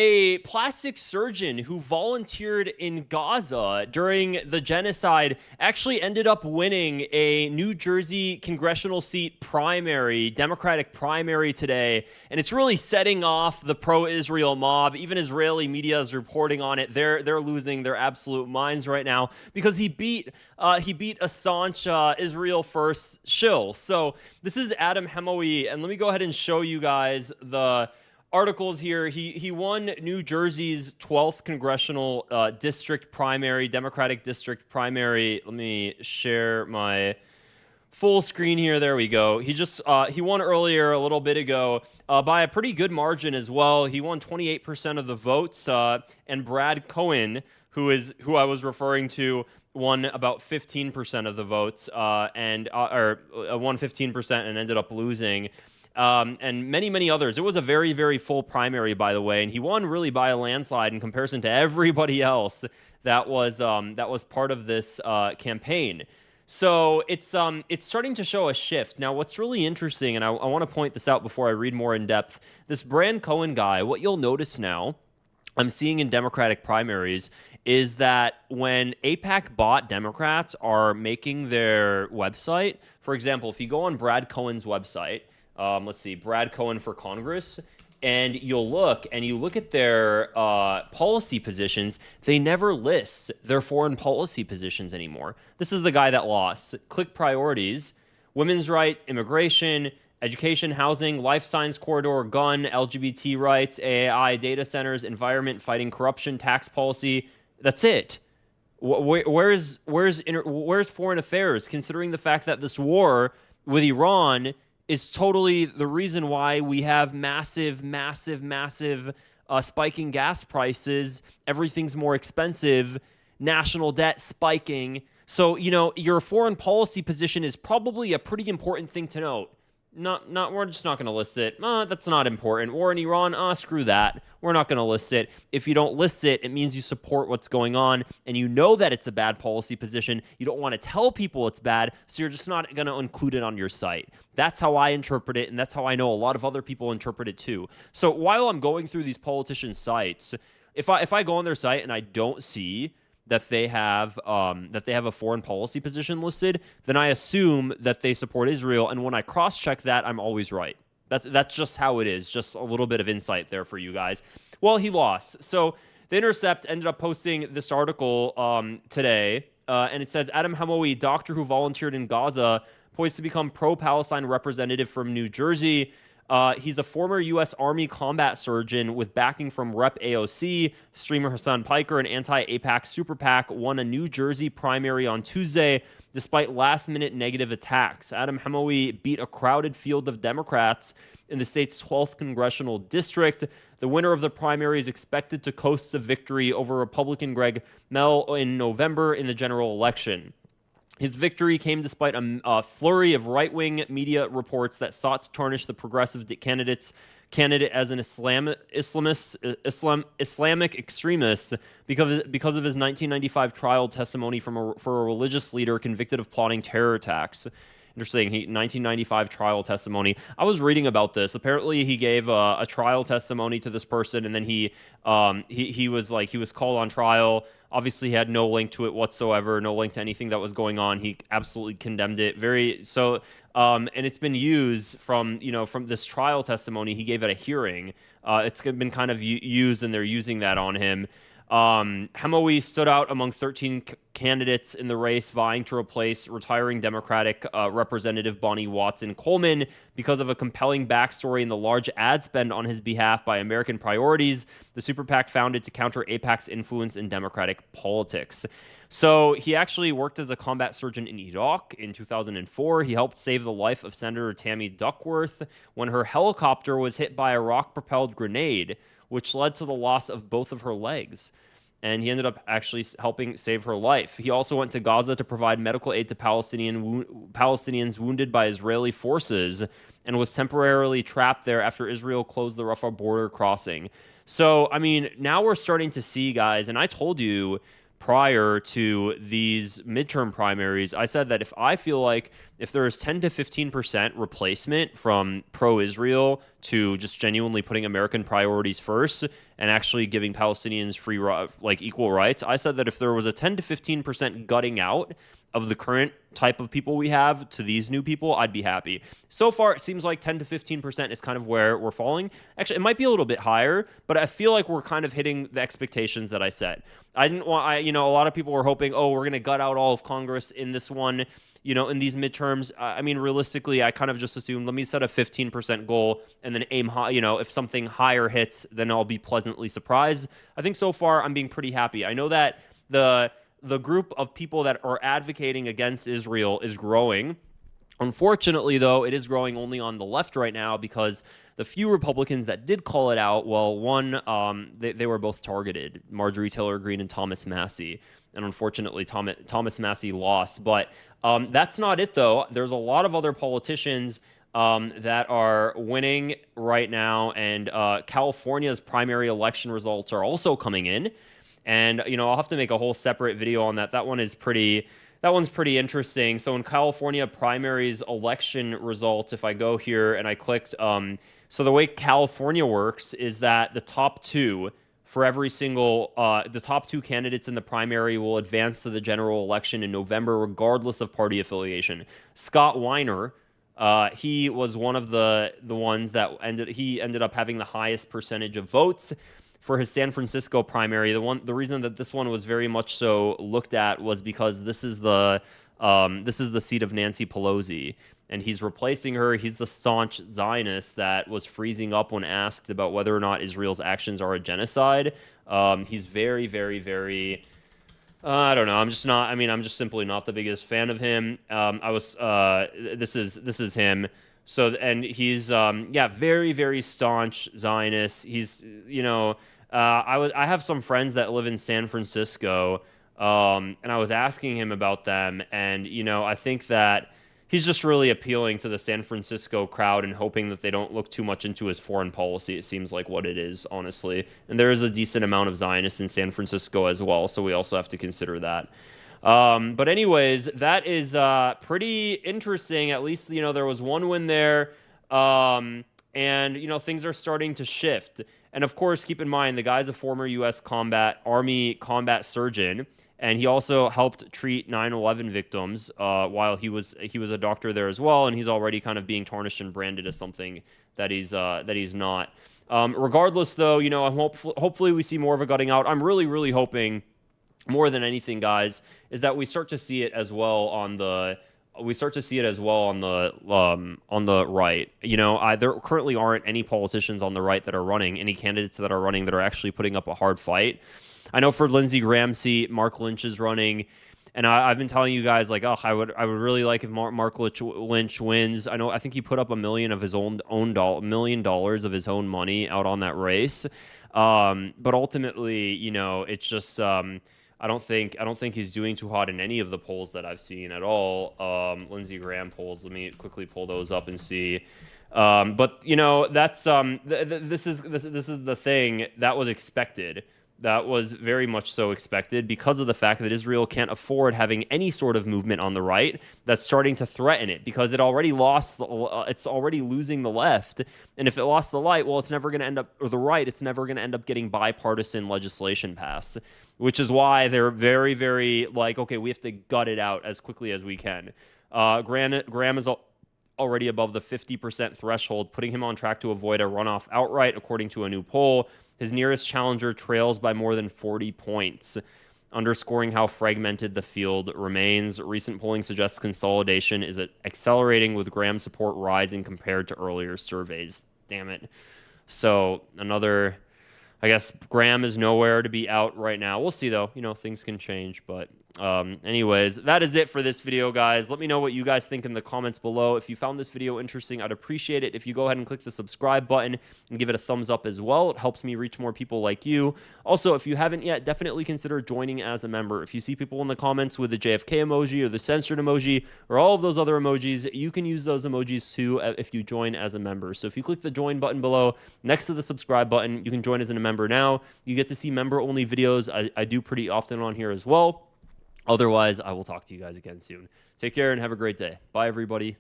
A plastic surgeon who volunteered in Gaza during the genocide actually ended up winning a New Jersey congressional seat primary, Democratic primary today. And it's really setting off the pro-Israel mob. Even Israeli media is reporting on it. They're losing their absolute minds right now because he beat Assange, Israel First shill. So this is Adam Hamawy, and let me go ahead and show you guys the articles here. He won New Jersey's 12th congressional district primary, Democratic district primary. Let me share my full screen here. There we go. He won earlier a little bit ago by a pretty good margin as well. He won 28% of the votes, and Brad Cohen, who I was referring to, won about 15% of the votes, won 15% and ended up losing. And many others. It was a very, very full primary, by the way, and he won really by a landslide in comparison to everybody else that was part of this campaign. So it's starting to show a shift. Now, what's really interesting, and I want to point this out before I read more in depth, this Brad Cohen guy, what you'll notice now, I'm seeing in Democratic primaries, is that when AIPAC bot Democrats are making their website, for example, if you go on Brad Cohen's website, let's see, Brad Cohen for Congress, and you look at their policy positions, they never list their foreign policy positions anymore. This is the guy that lost. Click priorities, women's right, immigration, education, housing, life science corridor, gun, LGBT rights, AI, data centers, environment, fighting corruption, tax policy. That's it. Where's foreign affairs, considering the fact that this war with Iran is totally the reason why we have massive spiking gas prices. Everything's more expensive. National debt spiking. So, your foreign policy position is probably a pretty important thing to note. We're just not going to list it. That's not important. War in Iran, screw that. We're not going to list it. If you don't list it, it means you support what's going on, and you know that it's a bad policy position. You don't want to tell people it's bad, so you're just not going to include it on your site. That's how I interpret it, and that's how I know a lot of other people interpret it too. So while I'm going through these politicians' sites, if I go on their site and I don't see that they have a foreign policy position listed, then I assume that they support Israel. And when I cross-check that, I'm always right. That's just how it is. Just a little bit of insight there for you guys. Well, he lost. So The Intercept ended up posting this article today, and it says, Adam Hamawy, doctor who volunteered in Gaza, poised to become pro-Palestine representative from New Jersey. He's a former U.S. Army combat surgeon with backing from Rep AOC. Streamer Hassan Piker, an anti-AIPAC super PAC, won a New Jersey primary on Tuesday despite last-minute negative attacks. Adam Hamawy beat a crowded field of Democrats in the state's 12th congressional district. The winner of the primary is expected to coast a victory over Republican Greg Mell in November in the general election. His victory came despite a flurry of right-wing media reports that sought to tarnish the progressive candidate as an Islamic extremist because of his 1995 trial testimony for a religious leader convicted of plotting terror attacks. Interesting. 1995 trial testimony. I was reading about this. Apparently, he gave a trial testimony to this person, and then he was called on trial. Obviously, he had no link to it whatsoever, no link to anything that was going on. He absolutely condemned it. And it's been used from this trial testimony he gave at a hearing. It's been kind of used, and they're using that on him. Hamawy stood out among 13 candidates in the race vying to replace retiring Democratic Representative Bonnie Watson Coleman because of a compelling backstory and the large ad spend on his behalf by American Priorities, the super PAC founded to counter AIPAC's influence in Democratic politics. So he actually worked as a combat surgeon in Iraq in 2004. He helped save the life of Senator Tammy Duckworth when her helicopter was hit by a rock-propelled grenade, which led to the loss of both of her legs. And he ended up actually helping save her life. He also went to Gaza to provide medical aid to Palestinians wounded by Israeli forces and was temporarily trapped there after Israel closed the Rafah border crossing. So, now we're starting to see, guys, and I told you prior to these midterm primaries, I said that if I feel like if there is 10 to 15% replacement from pro-Israel to just genuinely putting American priorities first and actually giving Palestinians free, like equal rights, I said that if there was a 10 to 15% gutting out of the current type of people we have to these new people, I'd be happy. So far, it seems like 10 to 15% is kind of where we're falling. Actually, it might be a little bit higher, but I feel like we're kind of hitting the expectations that I set. I didn't want, a lot of people were hoping, oh, we're going to gut out all of Congress in this one, in these midterms. I mean, realistically, I kind of just assumed, let me set a 15% goal and then aim high. If something higher hits, then I'll be pleasantly surprised. I think so far I'm being pretty happy. I know that the group of people that are advocating against Israel is growing. Unfortunately, though, it is growing only on the left right now because the few Republicans that did call it out, well, one, they were both targeted, Marjorie Taylor Greene and Thomas Massie. And unfortunately, Thomas Massie lost. But that's not it, though. There's a lot of other politicians that are winning right now. And California's primary election results are also coming in. And, I'll have to make a whole separate video on that. That one's pretty interesting. So in California primaries election results, if I go here and I clicked, so the way California works is that the top two for every single, the top two candidates in the primary will advance to the general election in November, regardless of party affiliation. Scott Weiner, he was one of the ones that ended up having the highest percentage of votes for his San Francisco primary. The reason that this one was very much so looked at was because this is the seat of Nancy Pelosi, and he's replacing her. He's the staunch Zionist that was freezing up when asked about whether or not Israel's actions are a genocide. He's very, very, very. I don't know. I'm just simply not the biggest fan of him. This is him. So, and he's, very, very staunch Zionist. He's, I have some friends that live in San Francisco, and I was asking him about them, and, I think that he's just really appealing to the San Francisco crowd and hoping that they don't look too much into his foreign policy. It seems like what it is, honestly. And there is a decent amount of Zionists in San Francisco as well, so we also have to consider that. But anyways, that is pretty interesting. At least, there was one win there. And, things are starting to shift. And of course, keep in mind, the guy's a former U.S. Army combat surgeon. And he also helped treat 9/11 victims while he was a doctor there as well. And he's already kind of being tarnished and branded as something that he's not. Regardless, though, hopefully we see more of a gutting out. I'm really, really hoping, more than anything, guys, is that we start to see it as well on the right. There currently aren't any politicians on the right that are running, any candidates that are running that are actually putting up a hard fight. I know for Lindsey Graham's seat, Mark Lynch is running, and I've been telling you guys, like, I would really like if Mark Lynch wins. I think he put up $1 million of his $1 million of his own money out on that race, but ultimately, it's just. I don't think he's doing too hot in any of the polls that I've seen at all. Lindsey Graham polls. Let me quickly pull those up and see. But that's this is the thing that was expected. That was very much so expected because of the fact that Israel can't afford having any sort of movement on the right that's starting to threaten it, because it already lost. It's already losing the left, and if it lost the right, well, it's never going to end up, or the right, it's never going to end up getting bipartisan legislation passed, which is why they're very, very like, okay, we have to gut it out as quickly as we can. Graham is already above the 50% threshold, putting him on track to avoid a runoff outright, according to a new poll. His nearest challenger trails by more than 40 points, underscoring how fragmented the field remains. Recent polling suggests consolidation is accelerating, with Graham's support rising compared to earlier surveys. Damn it. So another, I guess Graham is nowhere to be out right now. We'll see, though. Things can change, but Anyways, that is it for this video, guys. Let me know what you guys think in the comments below. If you found this video interesting, I'd appreciate it if you go ahead and click the subscribe button and give it a thumbs up as well. It helps me reach more people like you. Also, if you haven't yet, definitely consider joining as a member. If you see people in the comments with the JFK emoji or the censored emoji or all of those other emojis, you can use those emojis too if you join as a member. So if you click the join button below next to the subscribe button, you can join as a member now. You get to see member-only videos I do pretty often on here as well. Otherwise, I will talk to you guys again soon. Take care and have a great day. Bye, everybody.